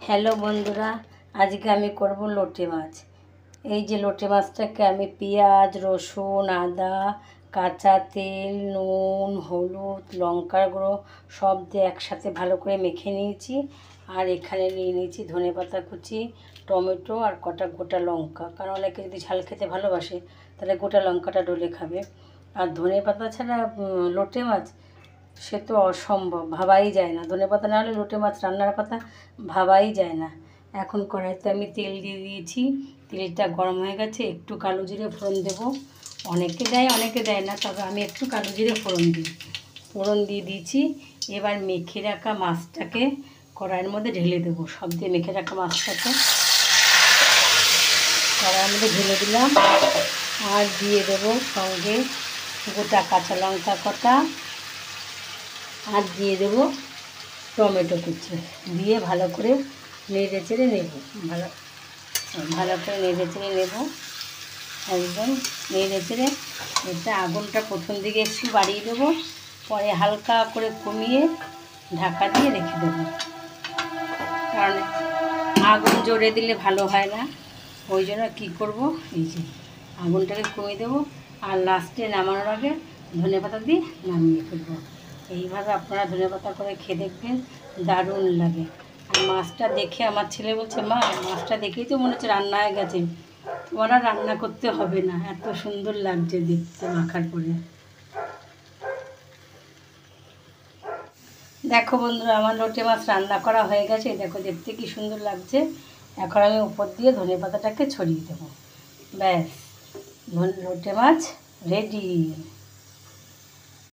Hello বন্ধুরা, আজকে আমি করব লোটে মাছ। এই যে লোটে মাছটাকে আমি পেঁয়াজ, রসুন, আদা, কাঁচা তেল, নুন, হলুদ, লঙ্কার গুঁড়ো সব দিয়ে একসাথে ভালো করে মেখে নিয়েছি। আর এখানে নিয়ে নিয়েছি ধনেপাতা কুচি, টমেটো আর কটা গোটা লঙ্কা, কারণ অনেকে যদি ঝাল খেতে ভালোবাসে তাহলে গোটা লঙ্কাটা ডলে খাবে। আর ধনেপাতা ছাড়া লোটে মাছ সে তো অসম্ভব, ভাবাই যায় না। ধনেপাতা না হলে লোটে মাছ রান্নার কথা ভাবাই যায় না। এখন কড়াইতে আমি তেল দিয়ে দিয়েছি, তেলটা গরম হয়ে গেছে। একটু কালো জিরে ফোড়ন দেবো। অনেকে দেয় অনেকে দেয় না, তবে আমি একটু কালো জিরে ফোড়ন দিই। ফোড়ন দিয়ে দিয়েছি। এবার মেখে রাখা মাছটাকে কড়াইয়ের মধ্যে ঢেলে দেবো। সব দিয়ে মেখে রাখা মাছটাকে কড়াইয়ের মধ্যে ঢেলে দিলাম। আর দিয়ে দেবো সঙ্গে গোটা কাঁচা লঙ্কা কটা, আর দিয়ে দেবো টমেটো কুচি, দিয়ে ভালো করে নেড়ে চেড়ে নেব। ভালো করে নেড়ে চেড়ে নেব, একদম নেড়ে চেড়ে। এটা আগুনটা প্রথম দিকে একটু বাড়িয়ে দেবো, পরে হালকা করে কমিয়ে ঢাকা দিয়ে রেখে দেবো। কারণ আগুন জোরে দিলে ভালো হয় না, ওই জন্য কী করবো, এই যে আগুনটাকে কমিয়ে দেবো। আর লাস্টে নামানোর আগে ধনেপাতা দিয়ে নামিয়ে ফেলবো। এইভাবে আপনারা ধনেপাতা করে খেয়ে দেখবেন, দারুণ লাগে। আর মাছটা দেখে আমার ছেলে বলছে, মা মাছটা দেখেই তো মনে হচ্ছে রান্না হয়ে গেছে, তোমার আর রান্না করতে হবে না, এত সুন্দর লাগছে দেখতে মাখার পরে। দেখো বন্ধুরা, আমার লোটে মাছ রান্না করা হয়ে গেছে। দেখো দেখতে কি সুন্দর লাগছে। এখন আমি উপর দিয়ে ধনেপাতাটাকে ছড়িয়ে দেবো। ব্যাস, লোটে মাছ রেডি।